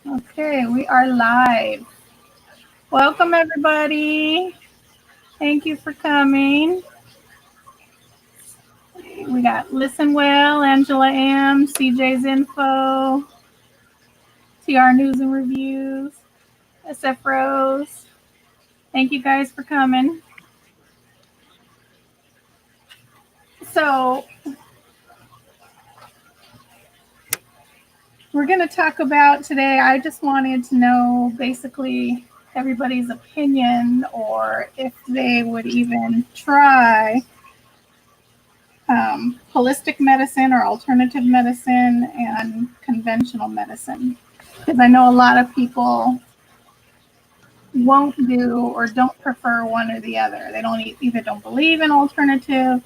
Okay, we are live. Welcome, everybody. Thank you for coming. We got Listen Well, Angela M, CJ's Info, TR News and Reviews, SF Rose. Thank you guys for coming. So, we're going to talk about today. I just wanted to know basically everybody's opinion or if they would even try holistic medicine or alternative medicine and conventional medicine. Because I know a lot of people won't do or don't prefer one or the other. They either don't believe in alternative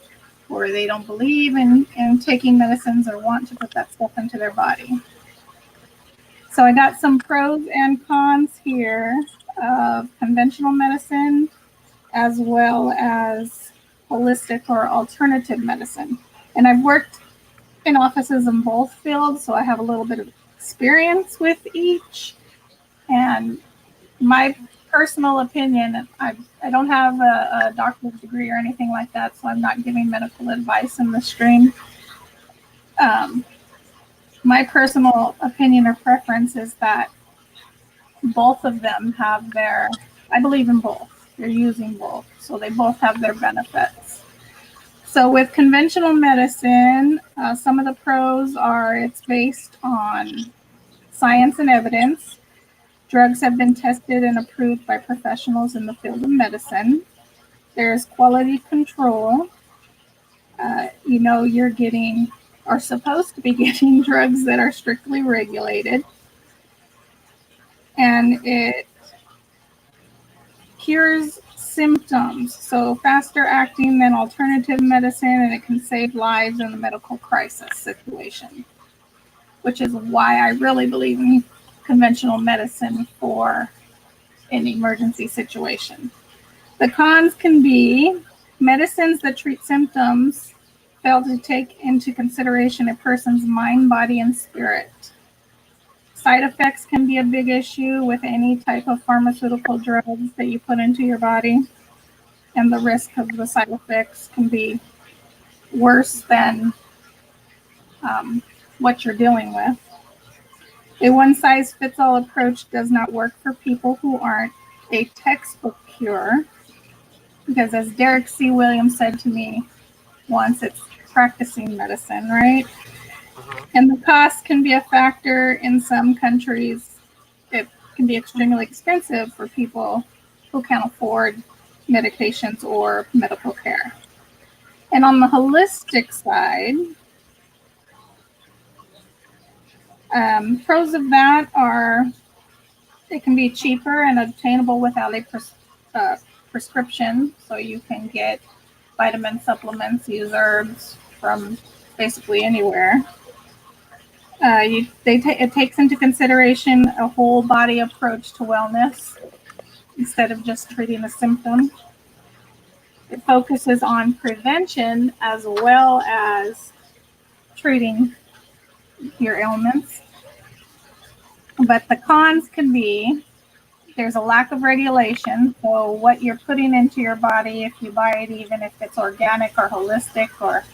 or they don't believe in taking medicines or want to put that stuff into their body. So I got some pros and cons here of conventional medicine as well as holistic or alternative medicine. And I've worked in offices in both fields, so I have a little bit of experience with each. And my personal opinion, I don't have a doctor's degree or anything like that, so I'm not giving medical advice in the stream. My personal opinion or preference is that both of them have I believe in both. They're using both, so they both have their benefits. So with conventional medicine, some of the pros are it's based on science and evidence. Drugs have been tested and approved by professionals in the field of medicine. There's quality control. You're getting or supposed to be getting drugs that are strictly regulated. And it cures symptoms, so faster acting than alternative medicine, and it can save lives in the medical crisis situation, which is why I really believe in conventional medicine for an emergency situation. The cons can be medicines that treat symptoms fail to take into consideration a person's mind, body, and spirit. Side effects can be a big issue with any type of pharmaceutical drugs that you put into your body, and the risk of the side effects can be worse than what you're dealing with. A one-size-fits-all approach does not work for people who aren't a textbook cure, because as Derek C. Williams said to me once, it's practicing medicine, right? And the cost can be a factor in some countries. It can be extremely expensive for people who can't afford medications or medical care. And on the holistic side, pros of that are it can be cheaper and obtainable without a prescription. So you can get vitamin supplements, use herbs from basically anywhere. It takes into consideration a whole body approach to wellness instead of just treating a symptom. It focuses on prevention as well as treating your ailments. But the cons can be there's a lack of regulation. So what you're putting into your body, if you buy it, even if it's organic or holistic, or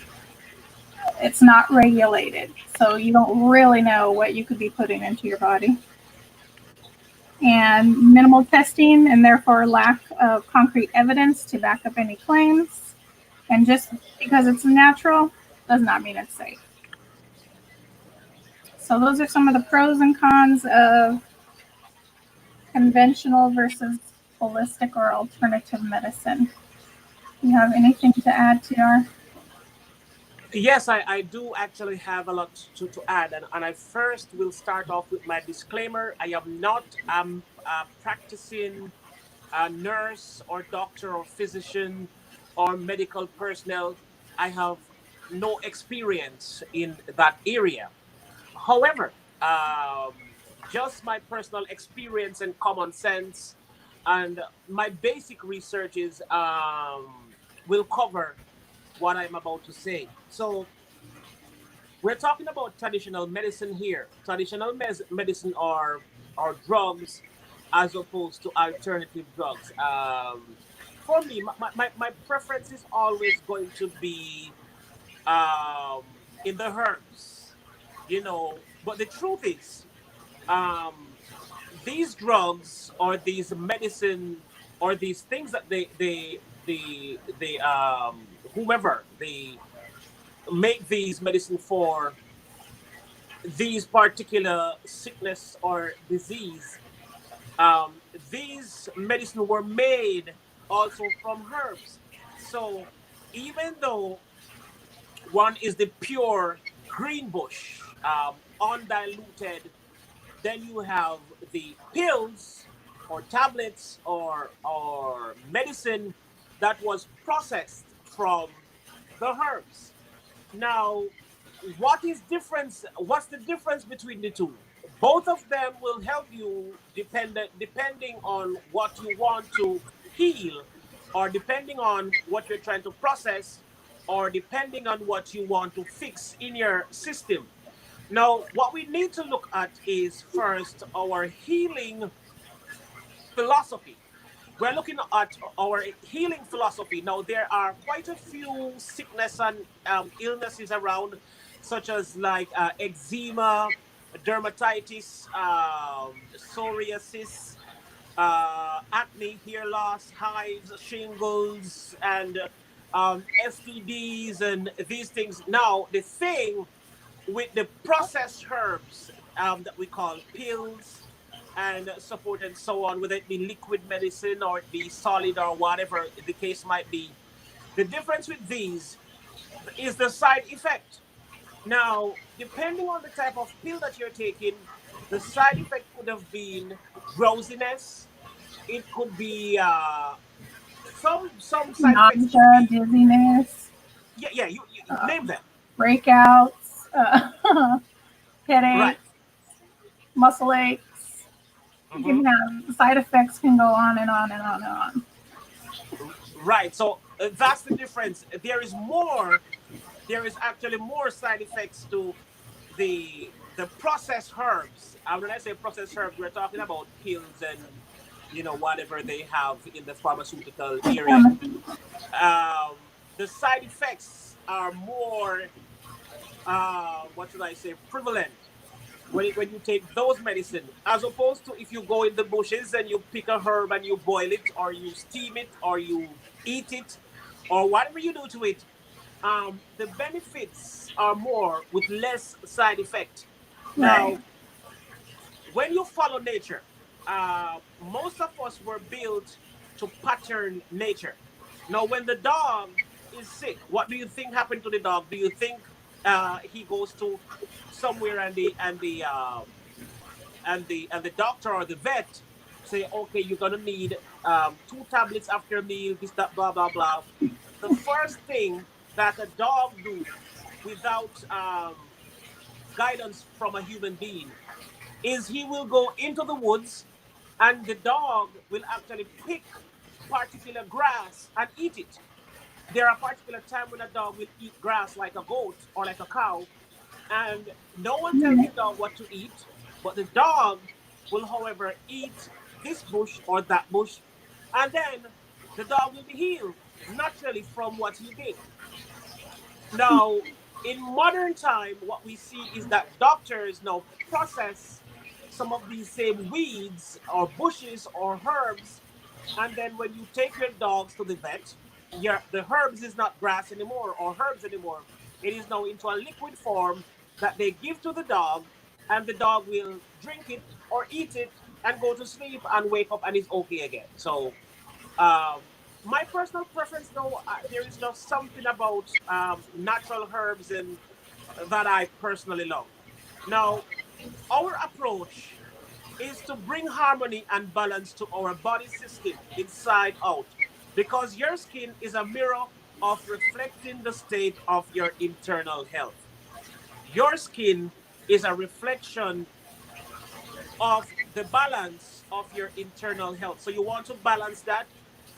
it's not regulated. So you don't really know what you could be putting into your body. And minimal testing, and therefore lack of concrete evidence to back up any claims. And just because it's natural does not mean it's safe. So those are some of the pros and cons of conventional versus holistic or alternative medicine. Do you have anything to add, TR? Yes, I do actually have a lot to add. And I first will start off with my disclaimer. I am not a practicing nurse or doctor or physician or medical personnel. I have no experience in that area. However, just my personal experience and common sense and my basic researches will cover what I'm about to say. So, we're talking about traditional medicine here. Traditional medicine are drugs as opposed to alternative drugs. For me, my preference is always going to be um, in the herbs, you know. But the truth is, um, these drugs or these medicine or these things that they whomever they make these medicine for these particular sickness or disease, these medicine were made also from herbs. So even though one is the pure green bush, undiluted, then you have the pills or tablets or medicine that was processed from the herbs. Now, what's the difference between the two? Both of them will help you depending on what you want to heal, or depending on what you're trying to process, or depending on what you want to fix in your system. Now, what we need to look at is first our healing philosophy. We're looking at our healing philosophy. Now, there are quite a few sickness and illnesses around, such as like eczema, dermatitis, psoriasis, acne, hair loss, hives, shingles, and STDs, and these things. Now, the thing with the processed herbs that we call pills and support and so on, whether it be liquid medicine or it be solid or whatever the case might be. The difference with these is the side effect. Now, depending on the type of pill that you're taking, the side effect could have been drowsiness. It could be some side effects could Nausea, be, dizziness, yeah, you uh, name them. breakouts, Right. headache, muscle aches. You Mhm. can have side effects can go on and on and on and on. Right. So that's the difference. There is actually more side effects to the processed herbs. And when I say processed herbs, we're talking about pills and whatever they have in the pharmaceutical area. The side effects are more what should I say, prevalent when you take those medicine, as opposed to if you go in the bushes and you pick a herb and you boil it or you steam it or you eat it or whatever you do to it. The benefits are more with less side effect. Right. Now, when you follow nature, most of us were built to pattern nature. Now, when the dog is sick, what do you think happened to the dog? Do you think he goes to somewhere and the doctor or the vet say, okay, you're gonna need 2 tablets after a meal, this, that, blah, blah, blah. The first thing that a dog do without guidance from a human being is he will go into the woods and the dog will actually pick particular grass and eat it. There are particular time when a dog will eat grass like a goat or like a cow, and no one tells the dog what to eat, but the dog will, however, eat this bush or that bush, and then the dog will be healed naturally from what he did. Now, in modern time, what we see is that doctors now process some of these same weeds or bushes or herbs, and then when you take your dogs to the vet, the herbs is not grass anymore or herbs anymore. It is now into a liquid form that they give to the dog, and the dog will drink it or eat it and go to sleep and wake up and is okay again. So um, my personal preference, though, there is no something about natural herbs and that I personally love. Now, our approach is to bring harmony and balance to our body system inside out, because your skin is a mirror of reflecting the state of your internal health. Your skin is a reflection of the balance of your internal health. So you want to balance that,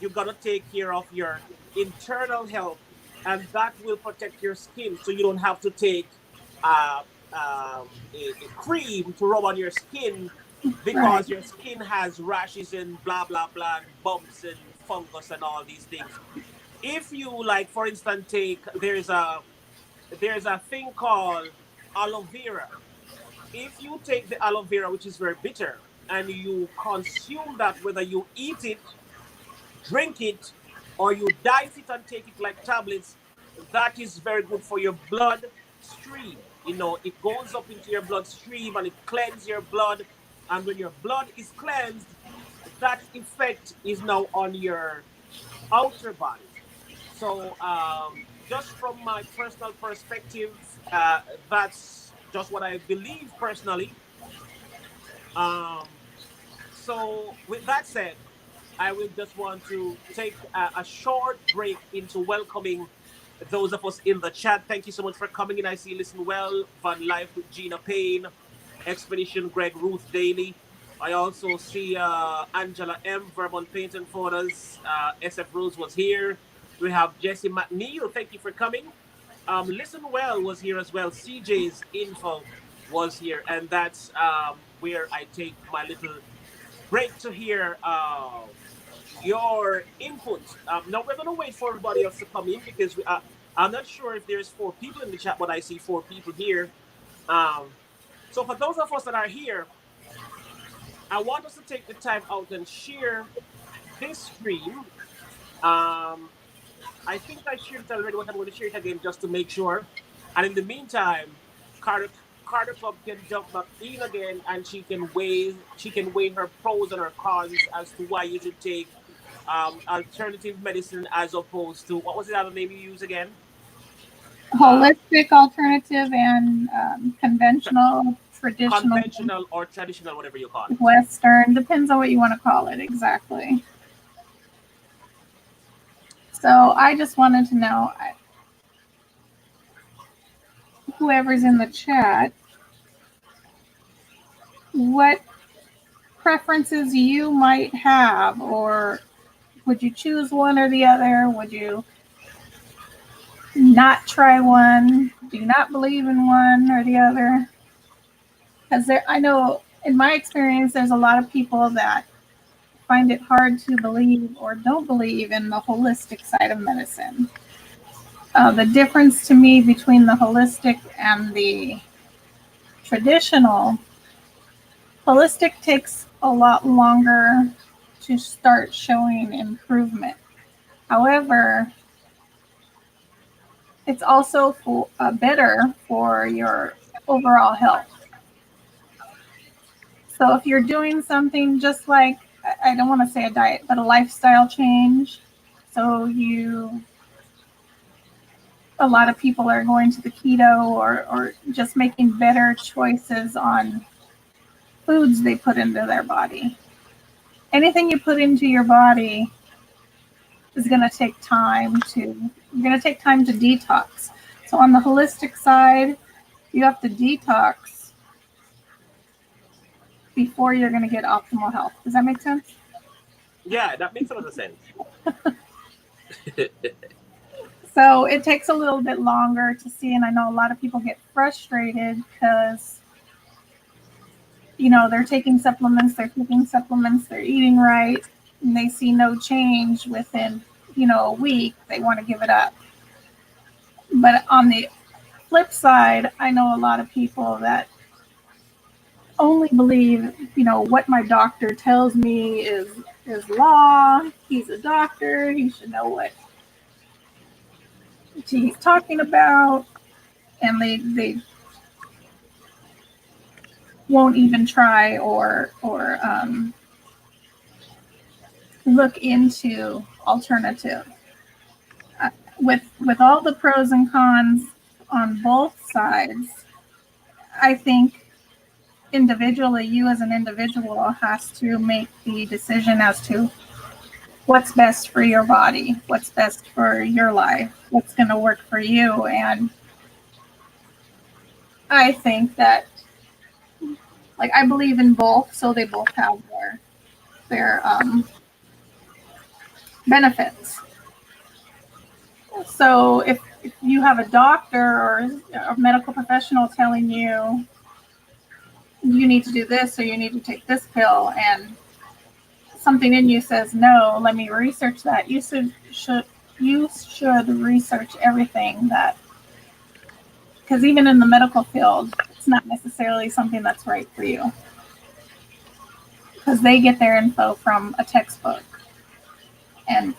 you got to take care of your internal health, and that will protect your skin so you don't have to take uh, a cream to rub on your skin Right. because your skin has rashes and blah blah blah and bumps and fungus and all these things. If you like, for instance, take there's a thing called aloe vera. If you take the aloe vera, which is very bitter, and you consume that, whether you eat it, drink it, or you dice it and take it like tablets, that is very good for your blood stream. It goes up into your bloodstream and it cleanses your blood. And when your blood is cleansed, that effect is now on your outer body. So, just from my personal perspective, that's just what I believe personally. Um, so, with that said, I will just want to take a short break into welcoming those of us in the chat. Thank you so much for coming in. I see Listen Well, Van Life with Gina Payne, Expedition Greg, Ruth Daly. I also see Angela M, Vermont Paint and Photos. SF Rose was here. We have Jesse McNeil. Thank you for coming. Listen Well was here as well. CJ's Info was here. And that's where I take my little break to hear your input. Now we're gonna wait for everybody else to come in because I'm not sure if there's four people in the chat, but I see four people here. Um, so for those of us that are here, I want us to take the time out and share this stream. Um, I think I shared it already, but I'm going to share it again just to make sure. And in the meantime, Carter Carter Club can jump back in again, and she can weigh her pros and her cons as to why you should take alternative medicine as opposed to what was the other name you use again? Uh, Holistic, alternative, and conventional, traditional, Conventional or traditional, whatever you call it. Western. Depends on what you want to call it exactly. So I just wanted to know, whoever's in the chat, what preferences you might have, or would you choose one or the other? Would you not try one? Do you not believe in one or the other? Because I know in my experience, there's a lot of people that find it hard to believe or don't believe in the holistic side of medicine. The difference to me between the holistic and the traditional, holistic takes a lot longer to start showing improvement. However, it's also better for your overall health. So if you're doing something just like, I don't want to say a diet, but a lifestyle change, so a lot of people are going to the keto or just making better choices on foods they put into their body. Anything you put into your body is going to take time to detox. So on the holistic side, you have to detox before you're going to get optimal health. Does that make sense? Yeah, that makes a lot of sense. So it takes a little bit longer to see, and I know a lot of people get frustrated because they're taking supplements, they're eating right, and they see no change within a week. They want to give it up. But on the flip side, I know a lot of people that only believe what my doctor tells me is law. He's a doctor, he should know what he's talking about, and they won't even try or look into alternative. With all the pros and cons on both sides, I think individually, you as an individual has to make the decision as to what's best for your body, what's best for your life, what's going to work for you. And I think that, like, I believe in both, so they both have their benefits. So if you have a doctor or a medical professional telling you you need to do this or you need to take this pill, and something in you says no, let me research that. You should research everything that, because even in the medical field, it's not necessarily something that's right for you because they get their info from a textbook. And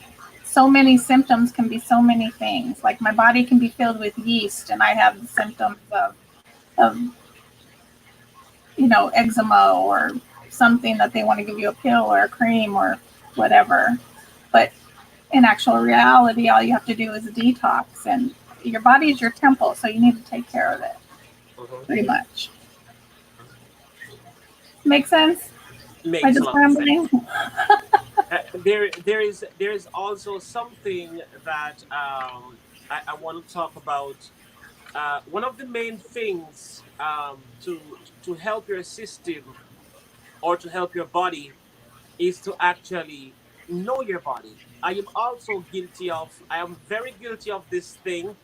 so many symptoms can be so many things. Like my body can be filled with yeast, and I have the symptoms of eczema or something that they want to give you a pill or a cream or whatever. But in actual reality, all you have to do is a detox, and your body is your temple, so you need to take care of it. Mhm. Pretty much. Make sense? I Makes a just lot of sense. rambling. There is also something that I want to talk about. One of the main things to help your system or to help your body is to actually know your body. I am very guilty of this thing.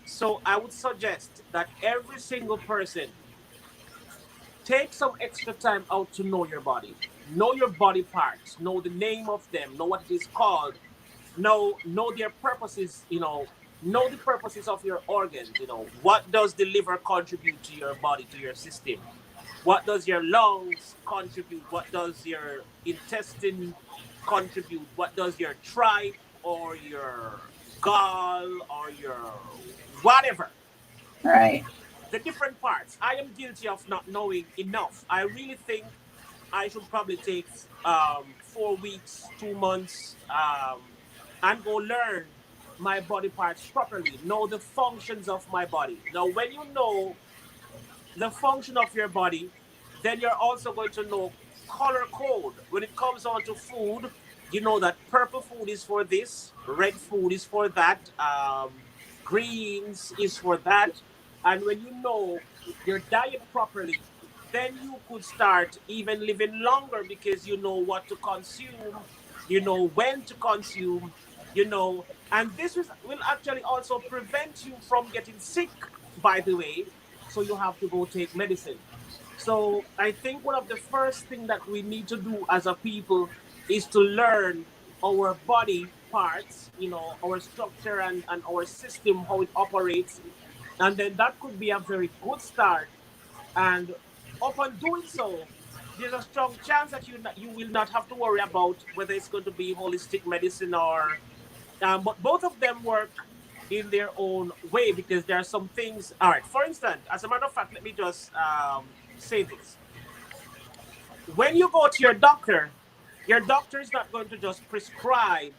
So I would suggest that every single person take some extra time out to know your body. Know your body parts. Know the name of them. Know what it is called. Know their purposes. Know the purposes of your organs. What does the liver contribute to your body, to your system? What does your lungs contribute? What does your intestine contribute? What does your tripe or your gall or your whatever? Right. The different parts. I am guilty of not knowing enough. I really think I should probably take 4 weeks, 2 months, and go learn my body parts properly. Know the functions of my body. Now, when you know the function of your body, then you're also going to know color code. When it comes on to food, you know that purple food is for this, red food is for that, greens is for that. And when you know your diet properly, then you could start even living longer because you know what to consume, you know when to consume, and this will actually also prevent you from getting sick, by the way, so you have to go take medicine. So I think one of the first thing that we need to do as a people is to learn our body parts, our structure and our system, how it operates. And then that could be a very good start. And upon doing so, there's a strong chance that you will not have to worry about whether it's going to be holistic medicine or but both of them work in their own way because there are some things. All right, for instance, as a matter of fact, let me just say this. When you go to your doctor is not going to just prescribe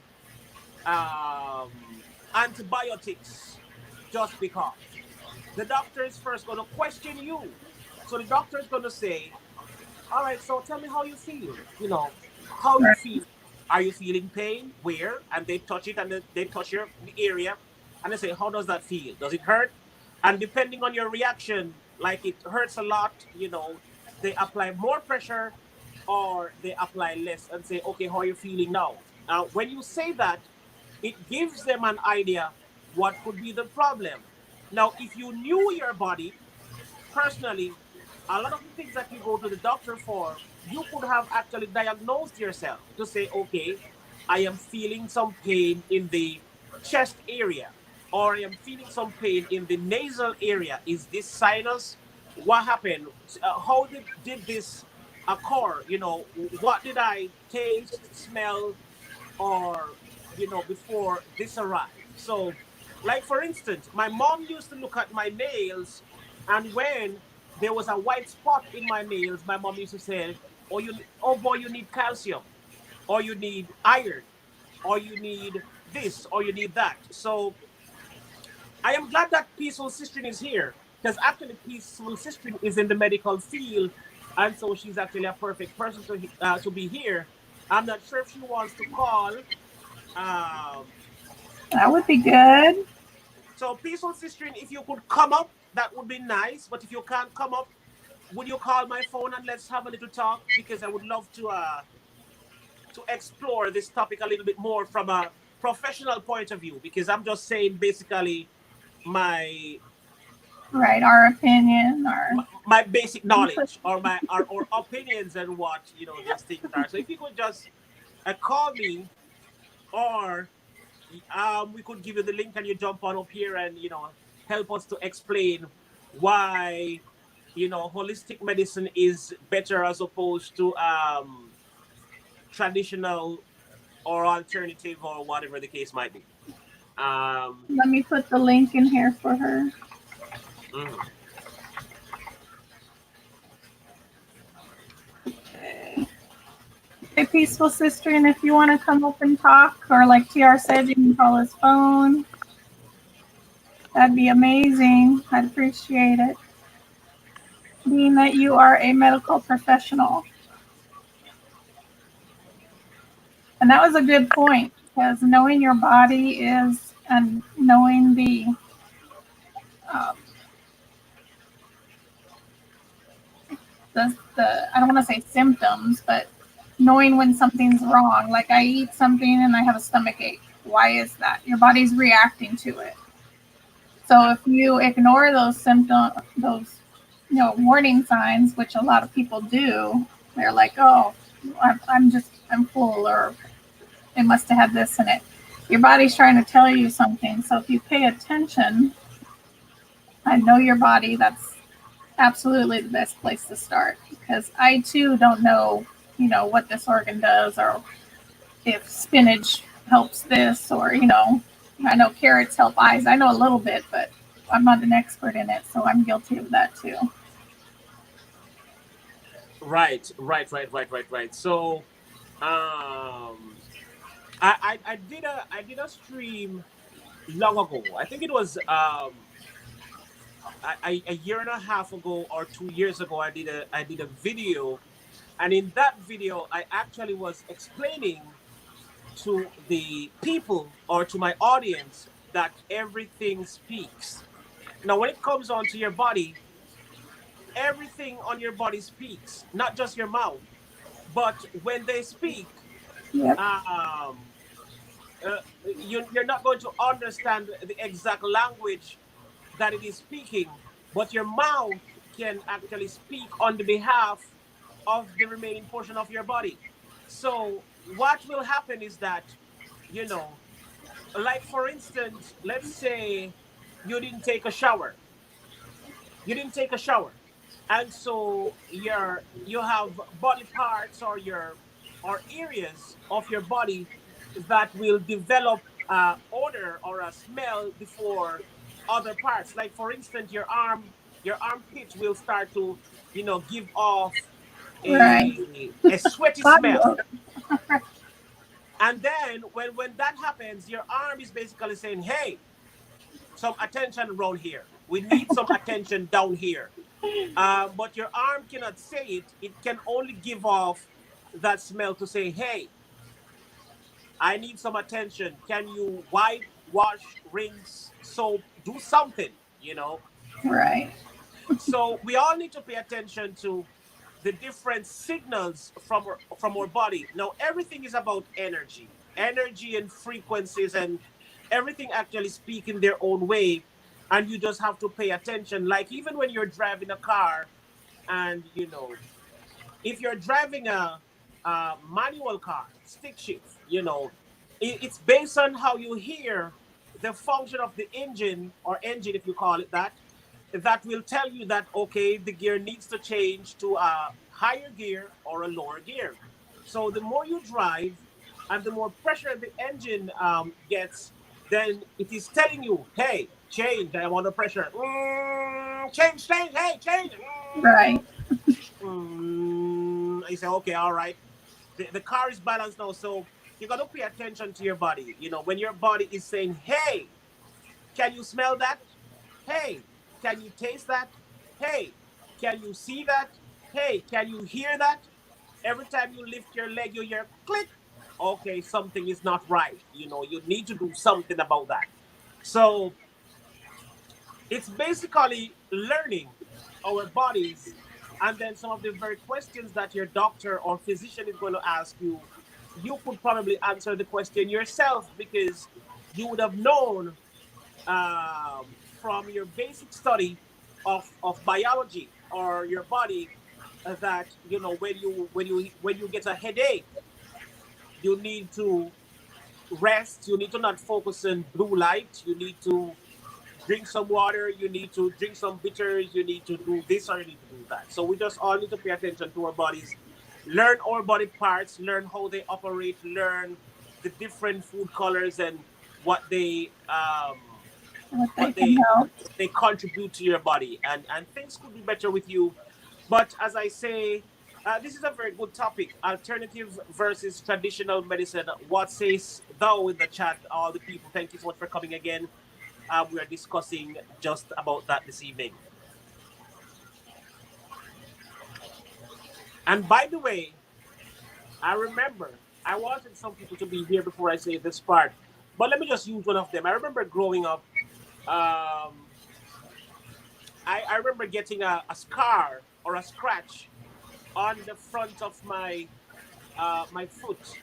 antibiotics just because. The doctor is first going to question you. So the doctor is going to say, all right, so tell me how you feel. How you Right. feel. Are you feeling pain? Where? And they touch it and they touch the area and they say, how does that feel? Does it hurt? And depending on your reaction, like it hurts a lot, they apply more pressure or they apply less and say, okay, how are you feeling now? Now, when you say that, it gives them an idea what could be the problem. Now, if you knew your body, personally, a lot of the things that you go to the doctor for, you could have actually diagnosed yourself to say, okay, I am feeling some pain in the chest area, or I am feeling some pain in the nasal area. Is this sinus? What happened? How did this occur? What did I taste, smell, or before this arrived? So, like for instance, my mom used to look at my nails, and when there was a white spot in my nails, my mom used to say, oh boy, you need calcium, or you need iron, or you need this, or you need that. So I am glad that Peaceful Sistering is here, because actually Peaceful Sistering is in the medical field, and so she's actually a perfect person to be here. I'm not sure if she wants to call. um, That would be good. so, Peaceful Sistering, if you could come up, that would be nice. But if you can't come up, would you call my phone and let's have a little talk? Because I would love to explore this topic a little bit more from a professional point of view, because I'm just saying basically my Right, our opinion, our my basic input. knowledge, or my or opinions and what these things are. So if you could just call me, or we could give you the link and you jump on up here and help us to explain why holistic medicine is better as opposed to traditional or alternative or whatever the case might be. Um, Let me put the link in here for her. mhm. Hey, Peaceful Sister, and if you want to come up and talk, or like TR said, you can call his phone. That'd be amazing. I'd appreciate it. Being that you are a medical professional. And that was a good point, because knowing your body is, and knowing um, the I don't want to say symptoms, but knowing when something's wrong. Like I eat something and I have a stomach ache. Why is that? Your body's reacting to it. So if you ignore those symptoms, those warning signs, which a lot of people do, they're like, oh, I'm full, or it must have had this in it. Your body's trying to tell you something. So if you pay attention and know your body, that's absolutely the best place to start. Because I too don't know, what this organ does, or if spinach helps this, or I know carrots help eyes. I know a little bit, but I'm not an expert in it, so I'm guilty of that too. Right. So, I did a stream long ago. I think it was a year and a half ago or 2 years ago. I did a video, and in that video, I actually was explaining to the people or to my audience that everything speaks. Now, when it comes onto your body, everything on your body speaks, not just your mouth. But when they speak, Yep. um, you're not going to understand the exact language that it is speaking, but your mouth can actually speak on the behalf of the remaining portion of your body. So, what will happen is that, you know, like for instance, let's say you didn't take a shower. You didn't take a shower. And so you have body parts or your or areas of your body that will develop odor or a smell before other parts. Like for instance, your armpit will start to give off Right. a sweaty Body smell. odor. And then when that happens, your arm is basically saying, hey, some attention around here. We need some attention down here. But your arm cannot say it. It can only give off that smell to say, hey, I need some attention. Can you wipe, wash, rinse, soap, do something? Right. So we all need to pay attention to the different signals from our body. Now, everything is about energy and frequencies, and everything actually speak in their own way. And you just have to pay attention. Like even when you're driving a car, and if you're driving a manual car, stick shift, it's based on how you hear the function of the engine, or engine if you call it that, that will tell you that, okay, the gear needs to change to a higher gear or a lower gear. So the more you drive and the more pressure the engine gets, then it is telling you, hey, change, I want the pressure. Change, hey, change. Right. You say, okay, all right. The car is balanced now, so you got to pay attention to your body. When your body is saying, hey, can you smell that? Hey, can you taste that? Hey, can you see that? Hey, can you hear that? Every time you lift your leg, you hear click. Okay, something is not right. You need to do something about that. So it's basically learning our bodies, and then some of the very questions that your doctor or physician is going to ask you you could probably answer the question yourself because you would have known from your basic study of biology or your body that when you get a headache, you need to rest. You need to not focus on blue light. You need to drink some water. You need to drink some bitters. You need to do this or you need to do that. So we just all need to pay attention to our bodies, learn our body parts, learn how they operate, learn the different food colors and what they what they what can they help. they contribute to your body, and things could be better with you. But as I say, this is a very good topic: alternative versus traditional medicine. What says thou in the chat? All the people, thank you so much for coming again. We are discussing just about that this evening. And by the way, I remember I wanted some people to be here before I say this part, but let me just use one of them. I remember growing up. Um, I remember getting a scar or a scratch on the front of my foot,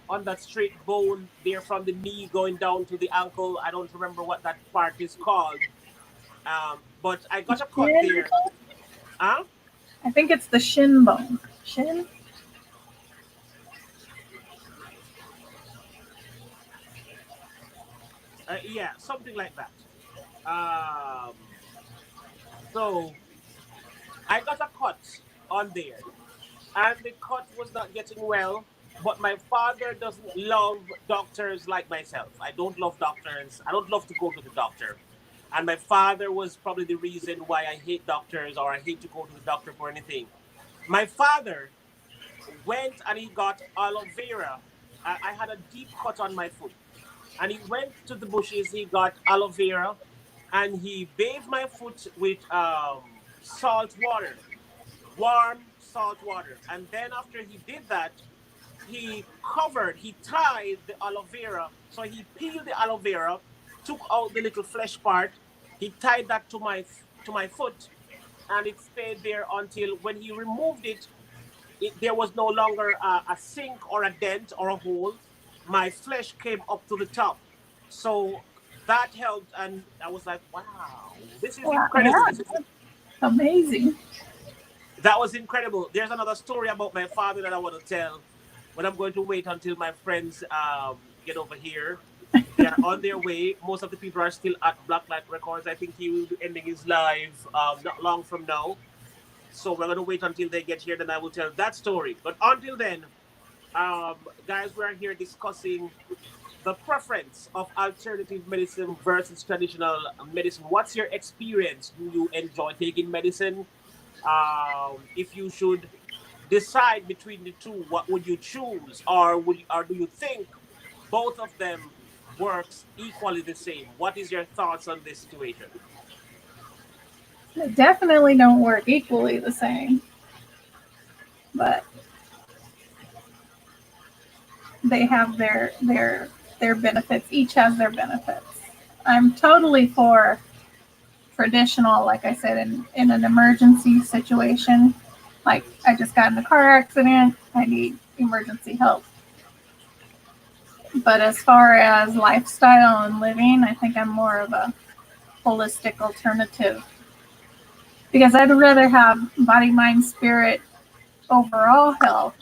on that straight bone there from the knee going down to the ankle. I don't remember what that part is called, but I got a cut Shin? there. Huh? I think it's the shin bone. Shin? Yeah, something like that. Um, so I got a cut on there, and the cut was not getting well. But my father doesn't love doctors like myself. I don't love doctors. I don't love to go to the doctor. And my father was probably the reason why I hate doctors or I hate to go to the doctor for anything. My father went and he got aloe vera. I had a deep cut on my foot. And he went to the bushes, he got aloe vera, and he bathed my foot with salt water, warm salt water. And then after he did that, he tied the aloe vera. So he peeled the aloe vera, took out the little flesh part, he tied that to my foot, and it stayed there until when he removed it, there was no longer a sink or a dent or a hole. My flesh came up to the top. So that helped, and I was like, wow, this is Wow, incredible. yeah, amazing. That was incredible. There's another story about my father that I want to tell, but I'm going to wait until my friends get over here. They are on their way. Most of the people are still at Blacklight Records. I think he will be ending his live not long from now. So we're going to wait until they get here. Then I will tell that story. But until then, guys, we're here discussing the preference of alternative medicine versus traditional medicine. What's your experience? Do you enjoy taking medicine? If you should decide between the two, what would you choose, or do you think both of them works equally the same? What is your thoughts on this situation? They definitely don't work equally the same, but they have their benefits. Each has their benefits. I'm totally for traditional, like I said, in an emergency situation. Like I just got in a car accident, I need emergency help. But as far as lifestyle and living, I think I'm more of a holistic alternative because I'd rather have body, mind, spirit, overall health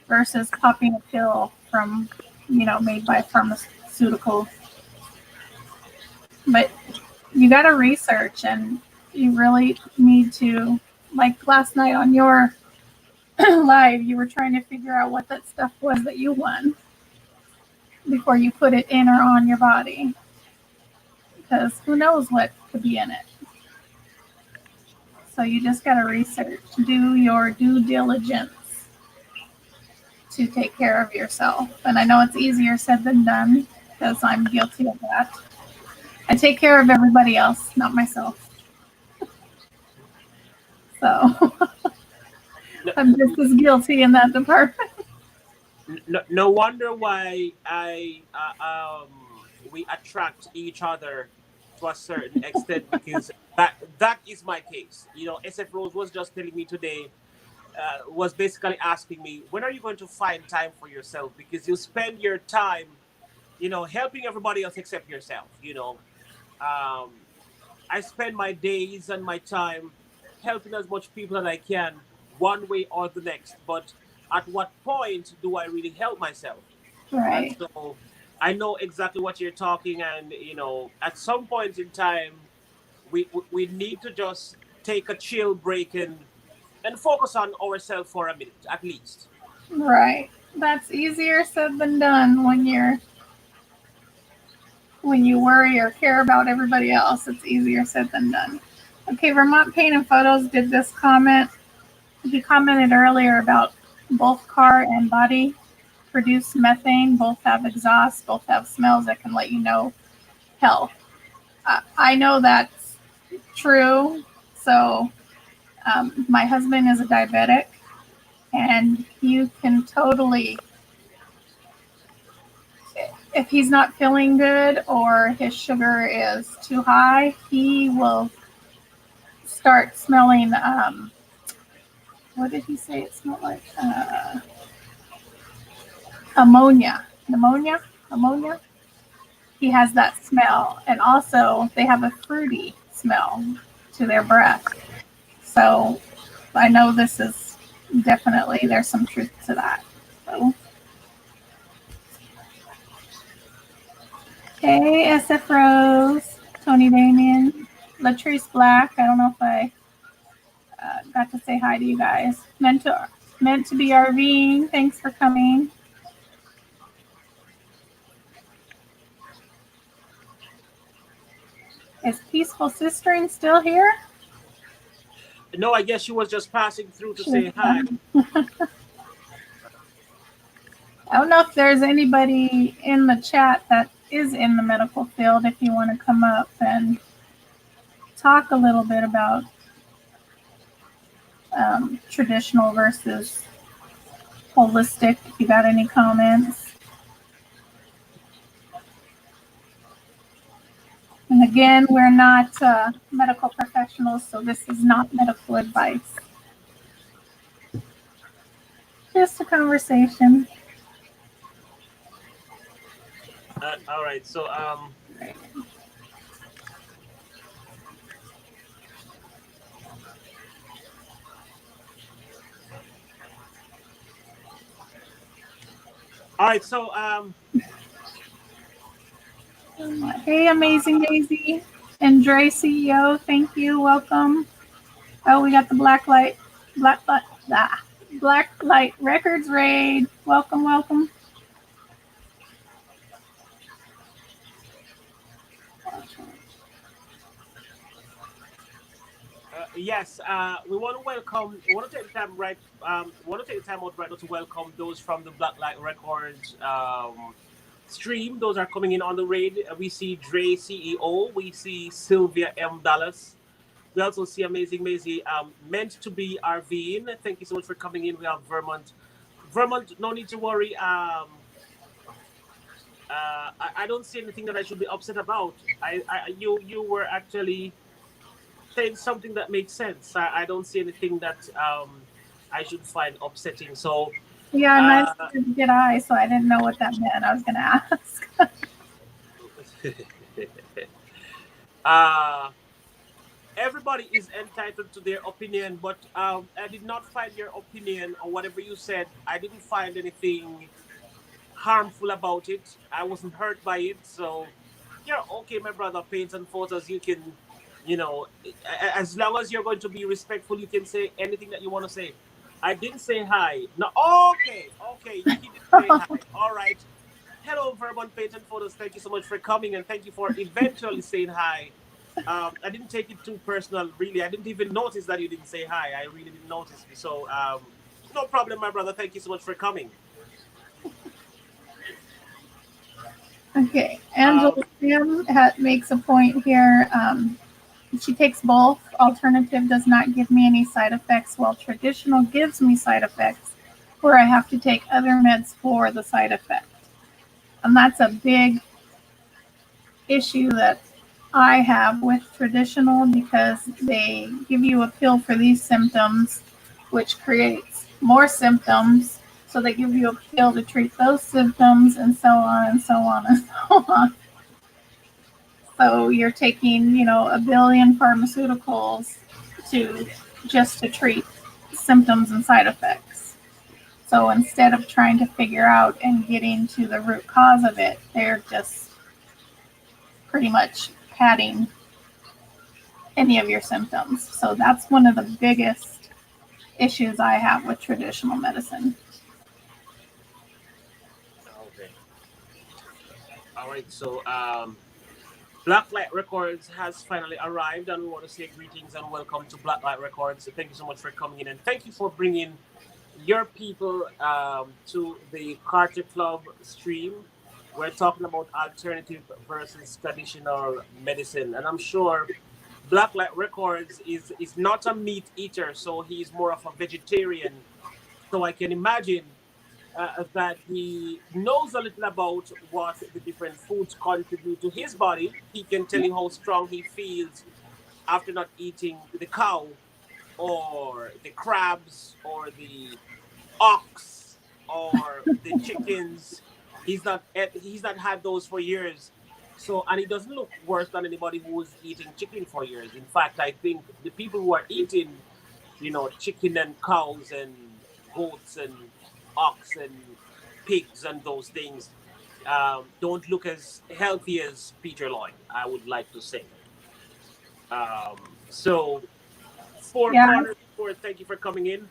versus popping a pill from, made by pharmaceutical. But you got to research and you really need to, like last night on your live, you were trying to figure out what that stuff was that you won before you put it in or on your body because who knows what could be in it. So you just got to research, do your due diligence to take care of yourself. And I know it's easier said than done because I'm guilty of that. I take care of everybody else, not myself. So No, I'm just as guilty in that department. no wonder why we attract each other to a certain extent because that is my case. SF Rose was just telling me today was basically asking me, when are you going to find time for yourself? Because you spend your time, helping everybody else except yourself. Um, I spend my days and my time helping as much people as I can, one way or the next. But at what point do I really help myself? And Right. so I know exactly what you're talking. And, at some point in time, we need to just take a chill break and focus on ourselves for a minute, at least. Right. That's easier said than done when you worry or care about everybody else. It's easier said than done. Okay, Vermont Paint and Photos did this comment. He commented earlier about both car and body produce methane, both have exhaust, both have smells that can let you know health. I know that's true. So, my husband is a diabetic, and you can totally, if he's not feeling good or his sugar is too high, he will start smelling. What did he say it smelled like? Ammonia. Pneumonia? Ammonia? He has that smell. And also, they have a fruity smell to their breath. So, I know this is definitely, there's some truth to that. So, okay, SF Rose, Tony Damien, Latrice Black. I don't know if I got to say hi to you guys. Meant to be RVing. Thanks for coming. Is Peaceful Sistering still here? No, I guess she was just passing through to She was say hi. I don't know if there's anybody in the chat that is in the medical field. If you want to come up and talk a little bit about traditional versus holistic, if you got any comments. And again, we're not medical professionals, so this is not medical advice. Just a conversation. All right. So, all right. So, Hey, Amazing Daisy and Dre CEO, thank you. Welcome. Oh, we got the Black Light Records raid. Welcome, welcome. yes, we want to welcome. We want to take the time right. We want to take the time out right now to welcome those from the Blacklight Records stream. Those are coming in on the raid. We see Dre CEO. We see Sylvia M Dallas. We also see Amazing Maisie. Meant to be RVing. Thank you so much for coming in. We have Vermont. Vermont, no need to worry. I don't see anything that I should be upset about. You were actually saying something that makes sense. I don't see anything that I should find upsetting. So, Yeah, nice to get eyes, so I didn't know what that meant. I was going to ask. Everybody is entitled to their opinion, but I did not find your opinion or whatever you said. I didn't find anything harmful about it. I wasn't hurt by it. So, yeah, okay, my brother, paints and photos, you can, as long as you're going to be respectful, you can say anything that you want to say. I didn't say hi. No, okay, he didn't say hi. All right. Hello, Vermont Paint and Photos. Thank you so much for coming, and thank you for eventually saying hi. I didn't take it too personal, really. I didn't even notice that you didn't say hi. I really didn't notice. So, no problem, my brother. Thank you so much for coming. Okay, Angela Sam makes a point here. She takes both. Alternative does not give me any side effects, while traditional gives me side effects where I have to take other meds for the side effect. And that's a big issue that I have with traditional, because they give you a pill for these symptoms which creates more symptoms. So they give you a pill to treat those symptoms, and so on and so on and so on. So you're taking, a billion pharmaceuticals to just to treat symptoms and side effects. So instead of trying to figure out and getting to the root cause of it, they're just pretty much padding any of your symptoms. So that's one of the biggest issues I have with traditional medicine. Okay. All right. So Blacklight Records has finally arrived, and we want to say greetings and welcome to Blacklight Records. So thank you so much for coming in, and thank you for bringing your people to the Carter Club stream. We're talking about alternative versus traditional medicine, and I'm sure Blacklight Records is not a meat eater, so he's more of a vegetarian. So I can imagine that he knows a little about what the different foods contribute to his body. He can tell you how strong he feels after not eating the cow or the crabs or the ox or the chickens. He's not had those for years. So and he doesn't look worse than anybody who was eating chicken for years. In fact, I think the people who are eating, chicken and cows and goats and ox and pigs and those things don't look as healthy as Peter Lloyd, I would like to say. So Four Yeah, Corners Sport, thank you for coming in.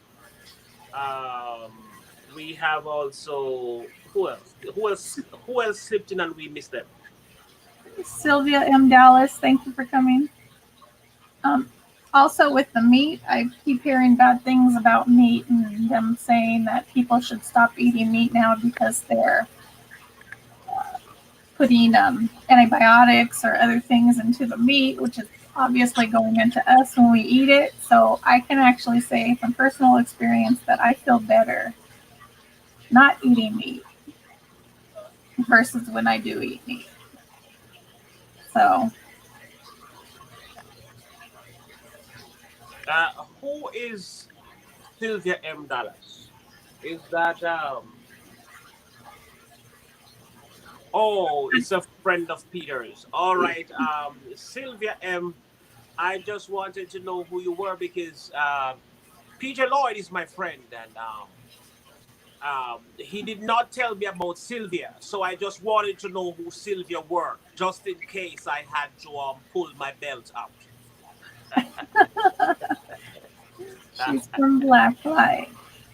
We have also who else? Who else? Who else slipped in and we missed them? Sylvia M. Dallas, thank you for coming. Um, Also, with the meat, I keep hearing bad things about meat and them saying that people should stop eating meat now because they're putting antibiotics or other things into the meat, which is obviously going into us when we eat it. So I can actually say from personal experience that I feel better not eating meat versus when I do eat meat. So Who is Sylvia M. Dallas? Is that Oh, it's a friend of Peter's. All right, Sylvia M. I just wanted to know who you were because Peter Lloyd is my friend, and he did not tell me about Sylvia, so I just wanted to know who Sylvia were, just in case I had to pull my belt out. she's from Blacklight.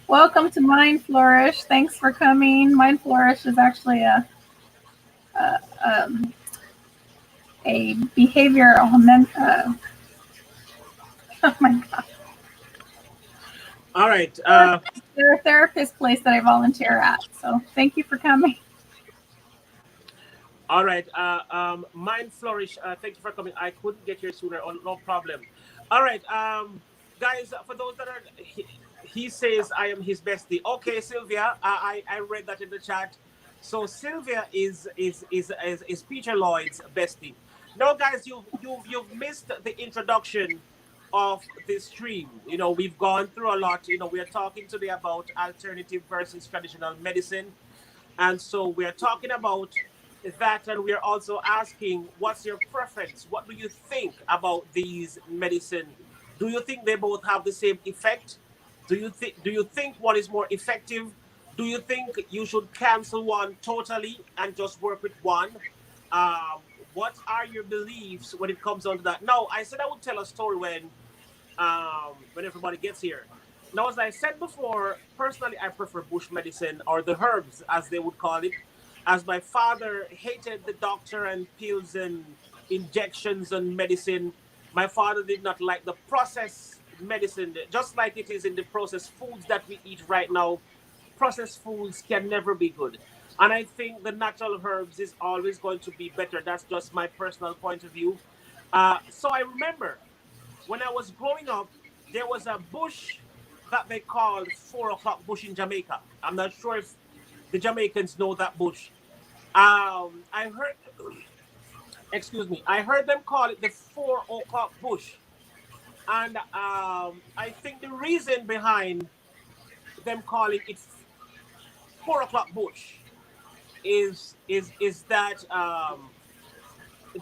Welcome to Mind Flourish. Thanks for coming. Mind Flourish is actually a, um, a behavioral oh my god, All right. they're a therapist place that I volunteer at. So thank you for coming. All right. Mind Flourish. Thank you for coming. I couldn't get here sooner. Oh, no problem. All right. Guys, for those that are, he says I am his bestie. Okay, Sylvia. I read that in the chat. So Sylvia is Peter Lloyd's bestie. Now, guys, you've missed the introduction of this stream. We've gone through a lot. We are talking today about alternative versus traditional medicine. And so we're talking about that, and we're also asking, what's your preference? What do you think about these medicine? Do you think they both have the same effect? Do you think one is more effective? Do you think you should cancel one totally and just work with one? Um, what are your beliefs when it comes down to that? Now, I said I would tell a story when everybody gets here. Now, as I said before, personally, I prefer bush medicine or the herbs, as they would call it, as my father hated the doctor and pills and injections and medicine. My father did not like the processed medicine, just like it is in the processed foods that we eat right now. Processed foods can never be good. And I think the natural herbs is always going to be better. That's just my personal point of view. So I remember when I was growing up, there was a bush that they called 4 o'clock bush in Jamaica. I'm not sure if the Jamaicans know that bush. I heard, excuse me, I heard them call it the 4 o'clock bush. And I think the reason behind them calling it 4 o'clock bush is that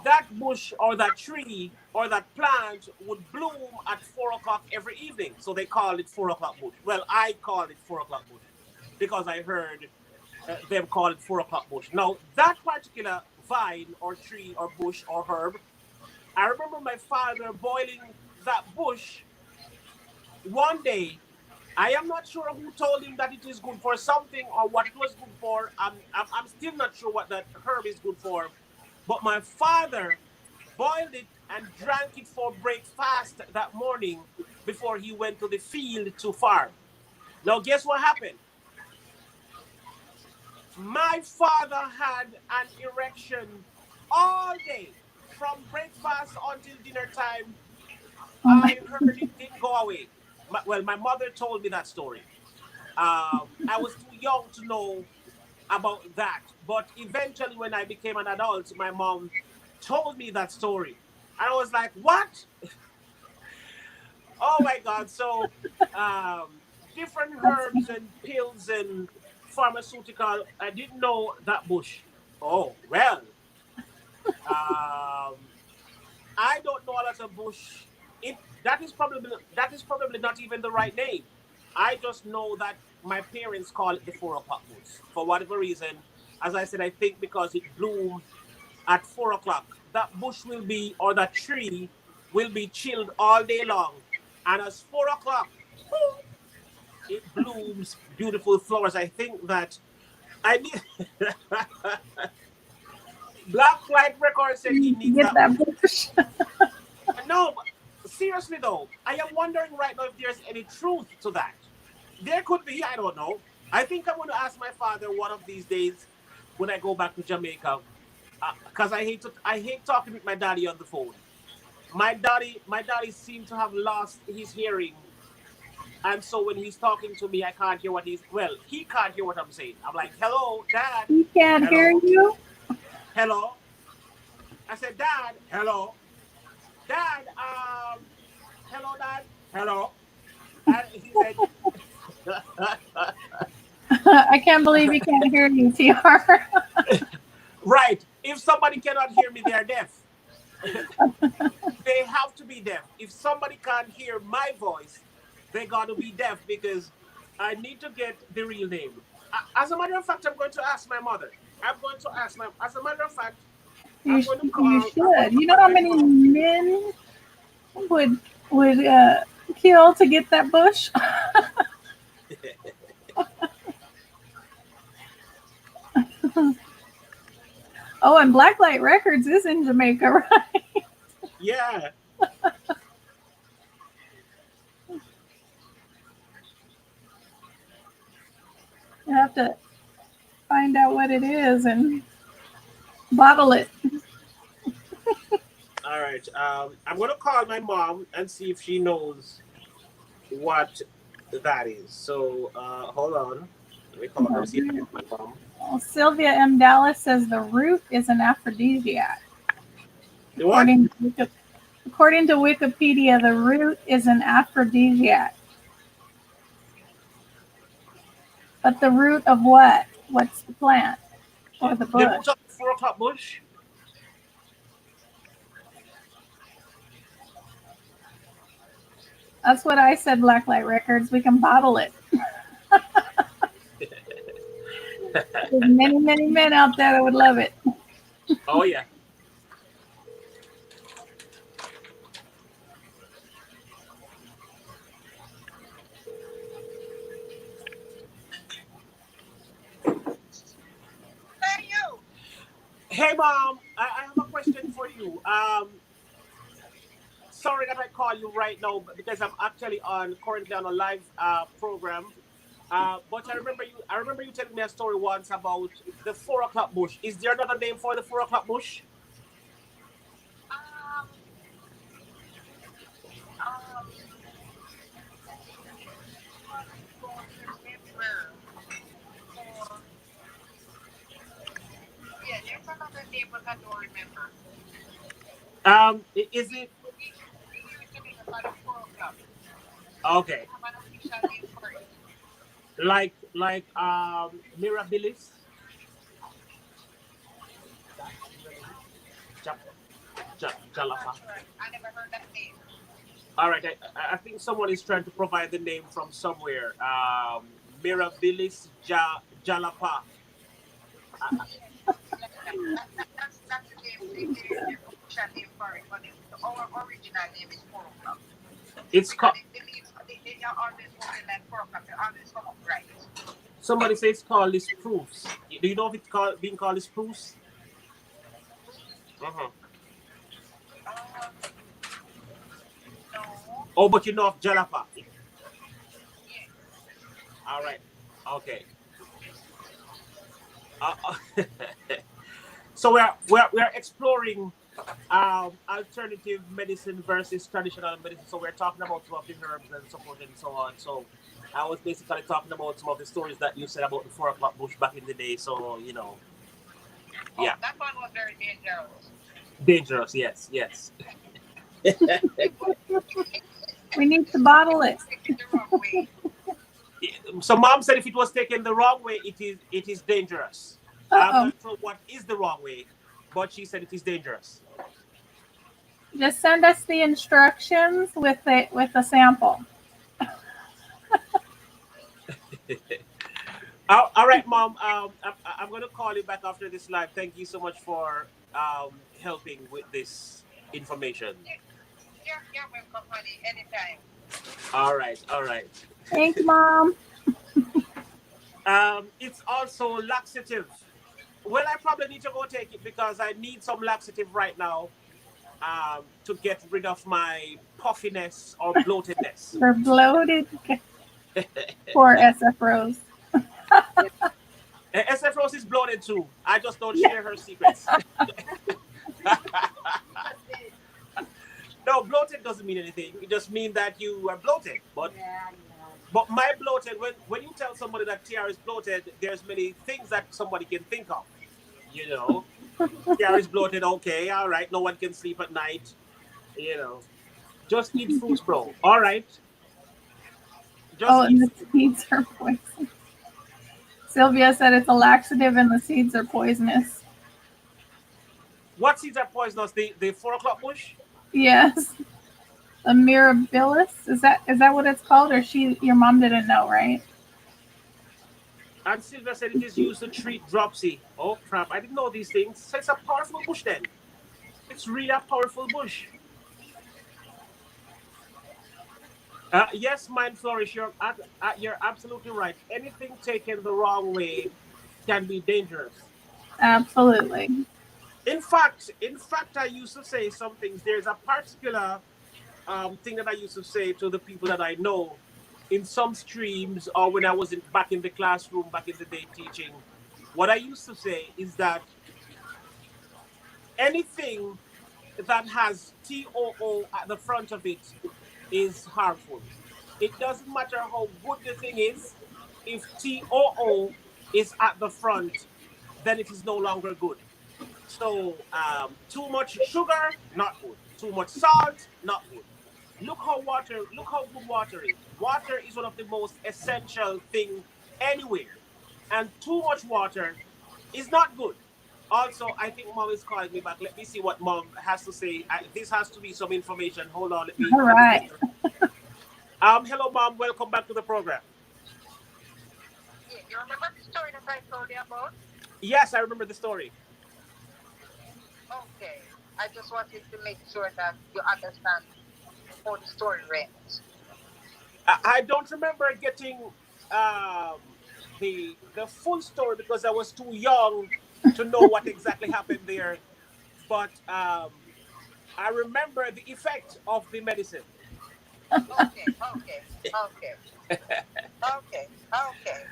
that bush or that tree or that plant would bloom at 4 o'clock every evening. So they call it 4 o'clock bush. Well, I call it 4 o'clock bush because I heard them call it 4 o'clock bush. Now, that particular vine or tree or bush or herb, I remember my father boiling that bush one day. I am not sure who told him that it is good for something or what it was good for. I'm still not sure what that herb is good for. But my father boiled it and drank it for breakfast that morning before he went to the field to farm. Now, guess what happened? My father had an erection all day from breakfast until dinner time. Oh my, I heard it didn't go away. Well, my mother told me that story. I was too young to know about that. But eventually, when I became an adult, my mom told me that story. And I was like, what? Oh my God. So, um, different that's herbs and pills and pharmaceutical. I didn't know that bush. Oh, well. Um, I don't know a lot of bush. That is probably not even the right name. I just know that my parents call it the 4 o'clock bush for whatever reason. As I said, I think because it bloom at 4 o'clock. That bush will be or that tree will be chilled all day long, and as 4 o'clock, it blooms beautiful flowers. I think that I need. Black Light Record said he needs get that that bush. bush. No, but seriously though, I am wondering right now if there's any truth to that. There could be, I don't know. I think I'm going to ask my father one of these days when I go back to Jamaica, because I hate talking with my daddy on the phone. My daddy seemed to have lost his hearing, and so when he's talking to me, I can't hear what he can't hear what I'm saying. I'm like, "Hello, Dad, He can't hear hello, you. hello." I said, "Dad, hello, Dad, hello, Dad, hello," and he said, I can't believe he can't hear you, TR. "Right. If somebody cannot hear me, they are deaf. They have to be deaf. If somebody can't hear my voice, they got to be deaf because I need to get the real name." As a matter of fact, I'm going to ask my mother. I'm going to ask my. As a matter of fact, You, you I'm going to should. You know call how my many mom. men would kill to get that bush? Oh, and Blacklight Records is in Jamaica, right? Yeah. You have to find out what it is and bottle it. All right. I'm going to call my mom and see if she knows what that is. So hold on. Let me call her. See if I get my mom. Well, Sylvia M. Dallas says the root is an aphrodisiac. The what? According to, according to Wikipedia, the root is an aphrodisiac. But the root of what? What's the plant or the The bush? root of the 4 o'clock bush. That's what I said, Blacklight Records. We can bottle it. There's many, many men out there that would love it. Oh yeah. Hey mom, I have a question for you. Sorry that I call you right now because I'm actually on currently on a live program. But I remember you telling me a story once about the 4 o'clock bush. Is there another name for the 4 o'clock bush? Is it Okay. have an official name for it. Like Mirabilis. That Mirabilis. Jap, I'm not Jalapa. sure. I never heard that name. All right. I think someone is trying to provide the name from somewhere. Mirabilis Jalapa. Yeah, that's the name, the official name for it. But our original name is 4 o'clock. It's Because called. the leaves, they are always open like 4 o'clock. They always come up right. Somebody says call this proofs. Do you know if it's called being called this proofs? Uh-huh. Um, no. Oh, but you know of Jalapa. Yes. All right. Okay. So we're exploring alternative medicine versus traditional medicine. So we're talking about some of the herbs and so forth and so on. So I was basically talking about some of the stories that you said about the 4 o'clock bush back in the day. So Oh, yeah, that one was very dangerous. dangerous. Yes, yes. People, We need to bottle it. people take it the wrong way. So mom said if it was taken the wrong way, it is dangerous. I'm Uh-oh. not sure what is the wrong way, but she said it is dangerous. Just send us the instructions with the sample. All right, mom. I'm gonna call you back after this live. Thank you so much for helping with this information. Yeah, you're welcome, honey, anytime. All right, all right. Thanks, Mom. It's also laxative. Well, I probably need to go take it because I need some laxative right now. To get rid of my puffiness or bloatedness. We're bloated. Poor SF Rose. SF Rose is bloated too. I just don't Yeah. share her secrets. No, bloated doesn't mean anything. It just means that you are bloated. But my bloated, when you tell somebody that TR is bloated, there's many things that somebody can think of. You know, TR is bloated. Okay, all right. No one can sleep at night. You know, just eat fruits, bro. All right, Oh, just and eat the fruit. seeds are poison. Sylvia said it's a laxative and the seeds are poisonous. What seeds are poisonous? The 4 o'clock bush. Yes. The mirabilis. Is that what it's called? Or your mom didn't know, right? And Sylvia said it is used to treat dropsy. Oh crap! I didn't know these things. So it's a powerful bush then. It's really a powerful bush. Yes, mind flourish. You're absolutely right. Anything taken the wrong way can be dangerous. Absolutely. In fact, I used to say some things. There's a particular thing that I used to say to the people that I know in some streams or when I was back in the classroom back in the day teaching. What I used to say is that anything that has TOO at the front of it is harmful. It doesn't matter how good the thing is. If TOO is at the front, then it is no longer good. So, too much sugar, not good. Too much salt, not good. Look how good water is. Water is one of the most essential thing anywhere. And too much water is not good. Also, I think mom is calling me back. Let me see what mom has to say. This has to be some information. Hold on, All let me just. right. Hello, mom. Welcome back to the program. Yeah, you remember the story that I told you about? Yes, I remember the story. Okay. I just wanted to make sure that you understand how the story went. I don't remember getting the full story because I was too young to know what exactly happened there. But I remember the effect of the medicine. Okay, okay, okay, okay, okay,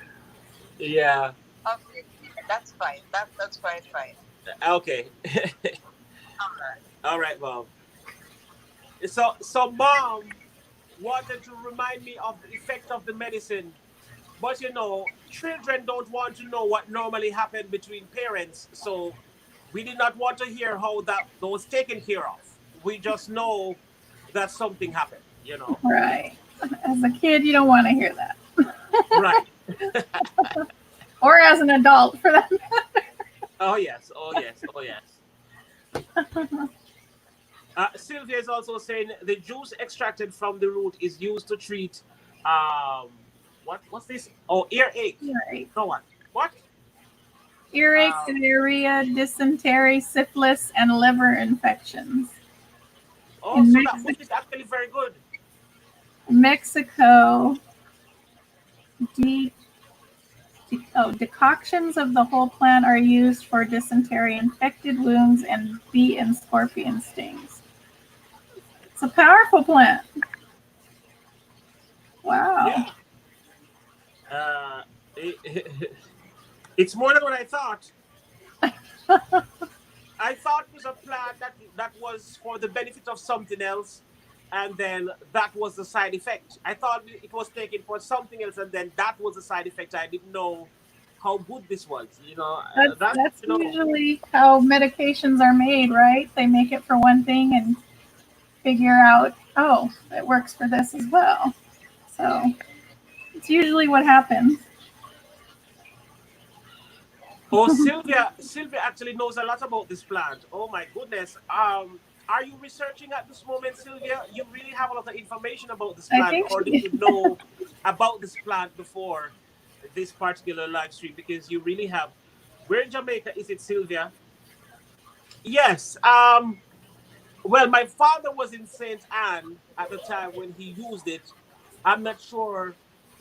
Yeah. okay. That's fine. That's fine, fine. Okay. All right. All right, mom. So mom wanted to remind me of the effect of the medicine. But children don't want to know what normally happened between parents. So we did not want to hear how that was taken care of. We just know that something happened. Right. As a kid, you don't want to hear that. Right. Or as an adult, for that Oh yes. Oh yes. Oh yes. matter. Sylvia is also saying the juice extracted from the root is used to treat um what's this? Oh, earache. Right. No what? What? Earache, Um, diarrhea, dysentery, syphilis, and liver infections. oh, In so that Mexico, which is actually very good. Mexico de- decoctions of the whole plant are used for dysentery, infected wounds, and bee and scorpion stings. It's a powerful plant. Wow. Yeah. Uh, it, it's more than what I thought. I thought it was a plan that was for the benefit of something else, and then that was the side effect. I thought it was taken for something else, and then that was the side effect. I didn't know how good this was. That's That's usually how medications are made, right? They make it for one thing and figure out, oh, it works for this as well. So it's usually what happens. Oh, Sylvia actually knows a lot about this plant. Oh my goodness. Are you researching at this moment, Sylvia? You really have a lot of information about this I plant, think or did you know about this plant before this particular live stream? Because you really have. Where in Jamaica is it, Sylvia? Yes. Well, my father was in Saint Anne at the time when he used it. I'm not sure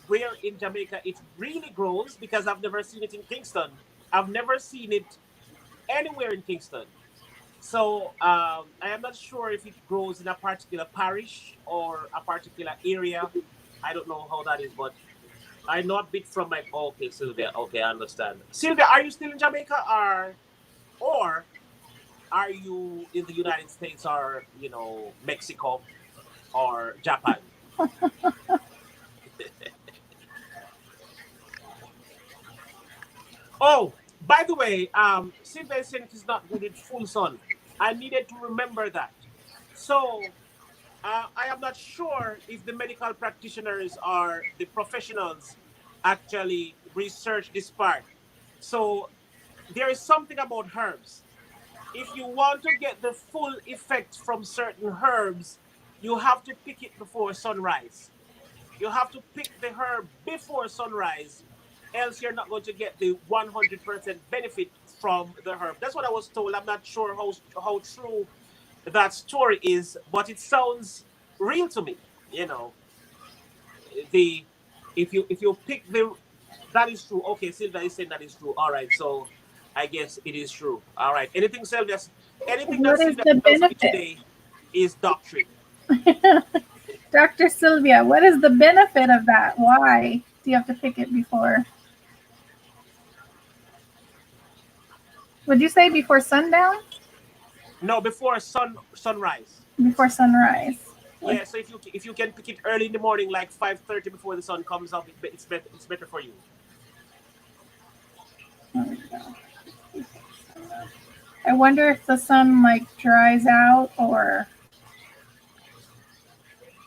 where in Jamaica it really grows because I've never seen it in Kingston. I've never seen it anywhere in Kingston. So I am not sure if it grows in a particular parish or a particular area. I don't know how that is, but I know a bit from my. Okay, Sylvia. Okay, I understand. Sylvia, are you still in Jamaica, or are you in the United States, or Mexico or Japan? Oh, by the way, Sylvia said it is not good with full sun. I needed to remember that. So I am not sure if the medical practitioners or the professionals actually research this part. So there is something about herbs. If you want to get the full effect from certain herbs, you have to pick it before sunrise. You have to pick the herb before sunrise, else you're not going to get the 100% benefit from the herb. That's what I was told. I'm not sure how true that story is, but it sounds real to me. You know, the if you pick the that is true. Okay, Sylvia is saying that is true. All right, so I guess it is true. All right, anything that what is Sylvia the tells me benefit? today is doctrine. Dr. Sylvia, what is the benefit of that? Why do you have to pick it before? Would you say before sundown? No, before sunrise. Before sunrise. Yeah, so if you can pick it early in the morning, like 5:30 before the sun comes up, it's better for you. I wonder if the sun like dries out or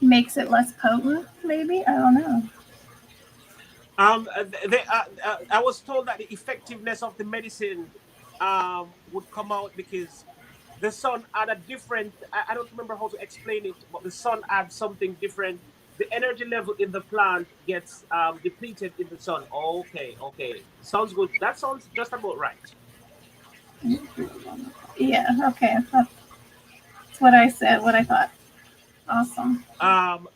makes it less potent, maybe? I don't know. I was told that the effectiveness of the medicine would come out because the sun had a different. I don't remember how to explain it, but the sun adds something different. The energy level in the plant gets depleted in the sun. Okay, okay, sounds good. That sounds just about right. Yeah, okay. That's what I said, what I thought. Awesome. Um,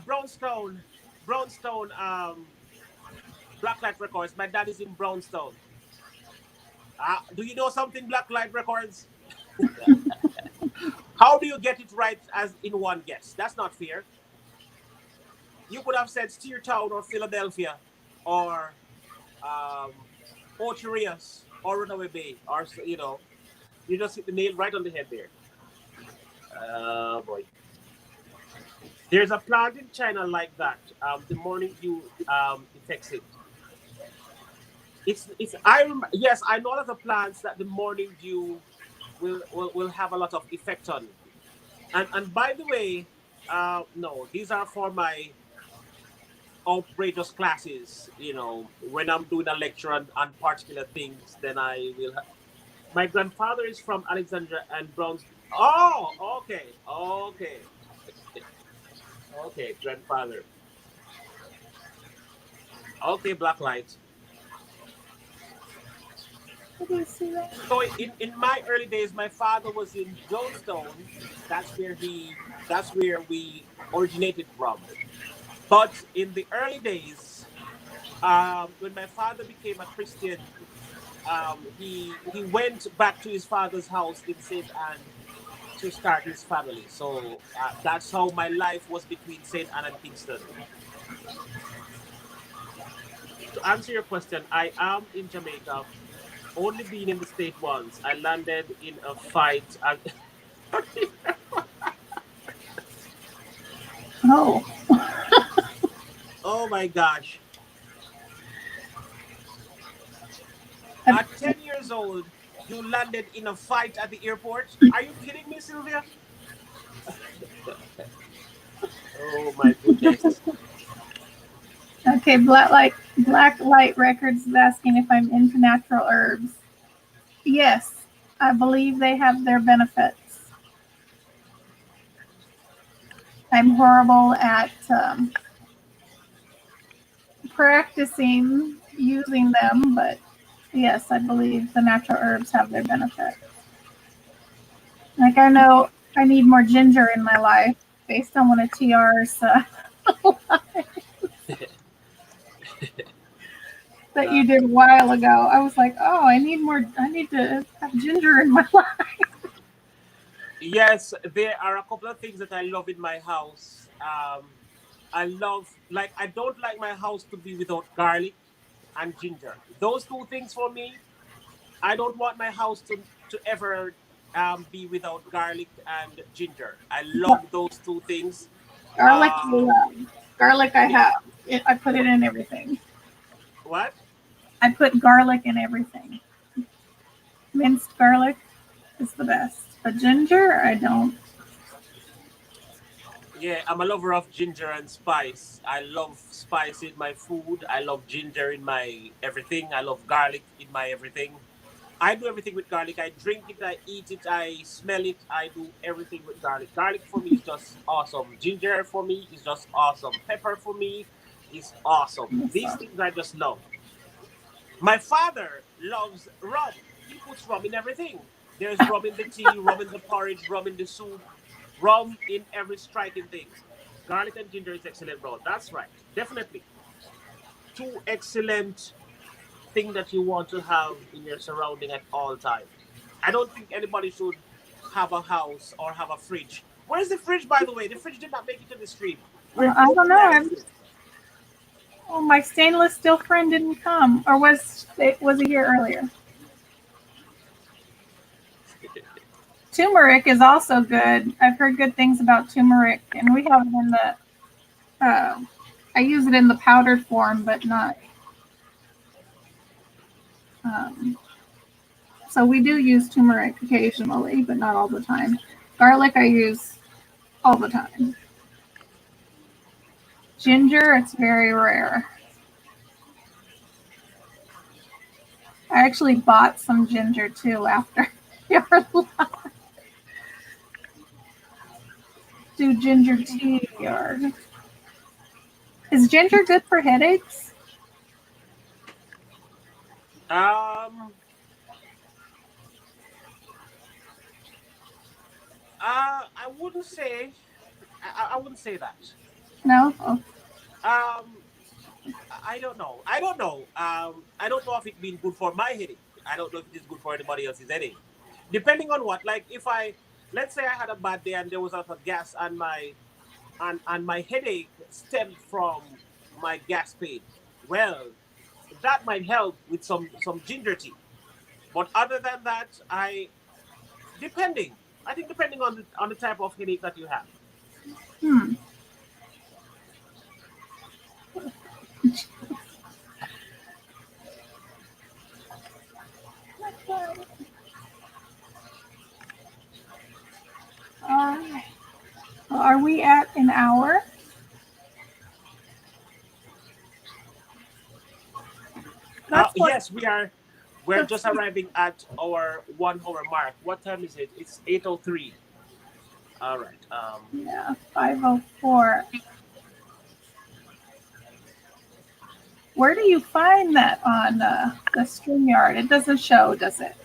Brownstone, Blacklight Records. My dad is in Brownstone. Do you know something, Blacklight Records? How do you get it right as in one guess? That's not fair. You could have said Steertown or Philadelphia or um, Ocho Rios or Runaway Bay, or you just hit the nail right on the head there. Boy, there's a plant in China like that. The morning dew affects it. It's yes, I know that the plants that the morning dew will have a lot of effect on. And by the way, No, these are for my outrageous classes. When I'm doing a lecture on particular things, then I will. My grandfather is from Alexandria and Brownsville. Oh, okay, okay, okay, grandfather. Okay, black light. What do you see that? So in my early days, my father was in Jonestown. That's where we originated from. But in the early days, when my father became a Christian, he went back to his father's house in Saint Anne to start his family. So that's how my life was between Saint Anne and Kingston. To answer your question, I am in Jamaica. Only been in the state once. I landed in a fight. Oh, Oh my gosh. I- At 10 years old, you landed in a fight at the airport? Are you kidding me, Sylvia? Oh my goodness. okay. Black Light Records is asking if I'm into natural herbs. Yes, I believe they have their benefits. I'm horrible at practicing using them, but yes, I believe the natural herbs have their benefits. Like I know I need more ginger in my life based on one of TR's that you Uh, did a while ago. I was like, oh, I need more. I need to have ginger in my life. yes, there are a couple of things that I love in my house. I love, like, I don't like my house to be without garlic and ginger. Those two things for me, I don't want my house to ever be without garlic and ginger. I love those two things. Garlic, I Um, love. Garlic, I yeah, have. I put it in everything. what? I put garlic in everything. Minced garlic is the best. But ginger, I don't. Yeah, I'm a lover of ginger and spice. I love spice in my food. I love ginger in my everything. I love garlic in my everything. I do everything with garlic. I drink it, I eat it, I smell it. I do everything with garlic. Garlic for me is just awesome. Ginger for me is just awesome. Pepper for me is awesome. These So, things I just love. My father loves rum. He puts rum in everything. There's rum in the tea, rum in the porridge, rum in the soup, rum in every striking thing. Garlic and ginger is excellent, bro. That's right. Definitely. Two excellent thing that you want to have in your surrounding at all time. I don't think anybody should have a house or have a fridge. Where's the fridge, by the way? The fridge did not make it to the stream. I don't Where know. is it? Oh, my stainless steel friend didn't come, or was he here earlier? Turmeric is also good. I've heard good things about turmeric, and we have it in the. I use it in the powdered form, but not. Um, so we do use turmeric occasionally, but not all the time. Garlic I use all the time. Ginger, it's very rare. I actually bought some ginger too after your do ginger tea or is ginger good for headaches? Um, I wouldn't say, I wouldn't say that. No. Oh, Um, I don't know. I don't know. I don't know if it's been good for my headache. I don't know if it is good for anybody else's headache. Depending on what, like if I, let's say I had a bad day and there was a lot of gas on and my headache stemmed from my gas pain. Well, that might help with some ginger tea. But other than that, depending. I think depending on the type of headache that you have. hmm. All right. Well, are we at hour. That's what Yes, we're just that's, arriving at our 1 hour mark. What time is it? It's 8:03. All right. yeah, 5:04. Where do you find that on the StreamYard? It doesn't show, does it?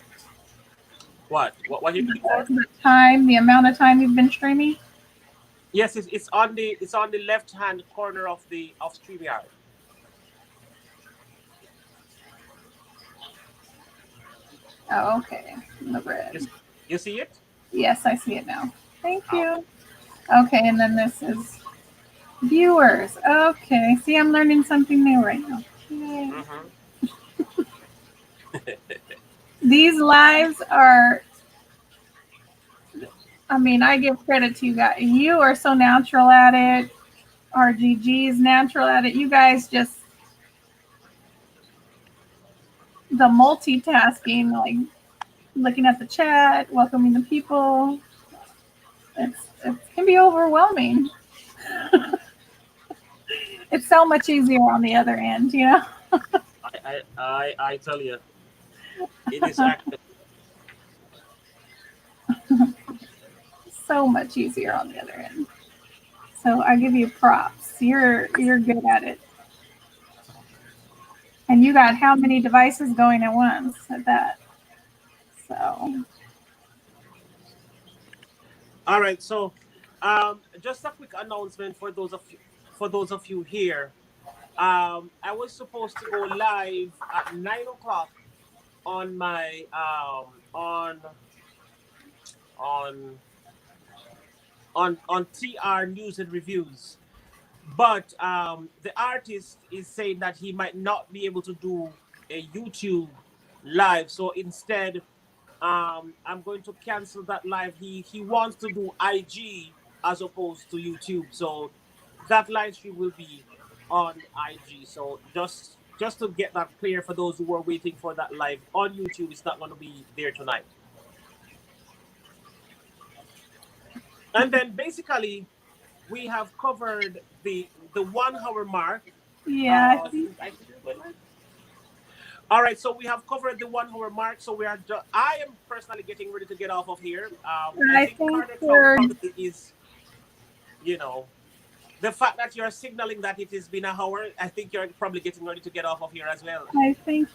What are you looking for? The time, the amount of time you've been streaming? Yes, it's on the left hand corner of the of StreamYard. Oh, okay. The red. You see it? Yes, I see it now. Thank Okay. you. Okay, and then this is viewers. Okay. See, I'm learning something new right now. Yay. Mm-hmm. These lives are, I mean, I give credit to you guys. You are so natural at it. RGG's natural at it. You guys just, the multitasking, like looking at the chat, welcoming the people. It can be overwhelming. It's so much easier on the other end, you know? I tell you, it is actually. So much easier on the other end. So I give you props. You're good at it. And you got how many devices going at once at that? So All right. So, just a quick announcement for those of you here. I was supposed to go live at 9 o'clock on my on on TR News and Reviews, but the artist is saying that he might not be able to do a YouTube live. So instead, I'm going to cancel that live. He wants to do IG as opposed to YouTube. So that live stream will be on IG. So just to get that clear for those who are waiting for that live on YouTube, it's not going to be there tonight. And then basically we have covered the 1 hour mark. yeah, I think we're going live. All right, so we have covered the 1 hour mark. So I am personally getting ready to get off of here. I I think think Carter Club we're probably is, you know, the fact that you're signaling that it has been an hour. I think you're probably getting ready to get off of here as well.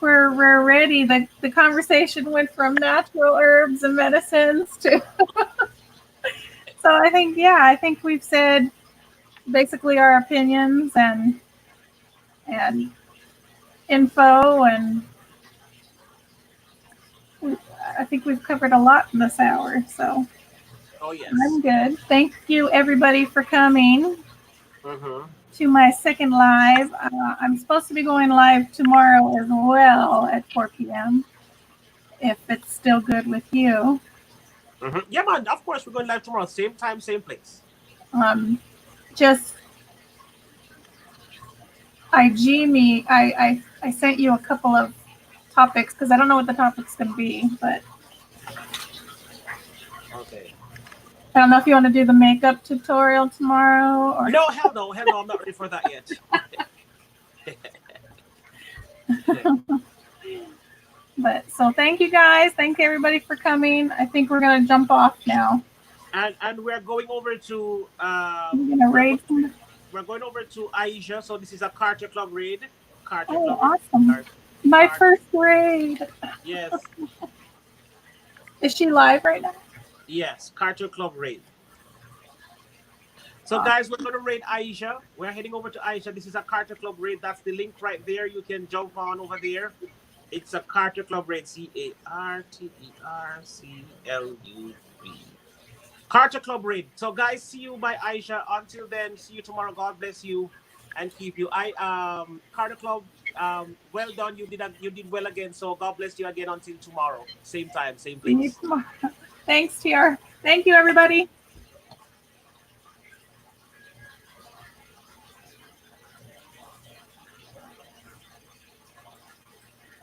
we're ready. The conversation went from natural herbs and medicines to so I think we've said basically our opinions and info and I think we've covered a lot in this hour. So Oh yes. I'm good. Thank you everybody for coming Mm-hmm. to my second live. I'm supposed to be going live tomorrow as well at 4 p.m. if it's still good with you. Mm-hmm. Yeah, man. Of course, we're going live tomorrow. Same time, same place. Just IG me. I sent you a couple of topics because I don't know what the topic's going to be, but Okay. I don't know if you want to do the makeup tutorial tomorrow or No, hell no. Hell no. I'm not ready for that yet. but so thank you guys. Thank everybody for coming. I think we're going to jump off now. And we're going over to We're going to raid. we're going over to Aisha. So this is a Carter Club raid. Carter Oh, Club awesome. raid. My first raid. Yes. Is she live right now? Yes. Carter Club raid. So guys, we're going to raid Aisha. We're heading over to Aisha. This is a Carter Club raid. That's the link right there. You can jump on over there. It's a Carter Club raid. CarterClub. Carter Club raid. So guys, see you by Aisha. Until then, see you tomorrow. God bless you and keep you. Carter Club, well done. You did well again. So God bless you again until tomorrow. Same time, same place. Thanks, TR. Thank you, everybody.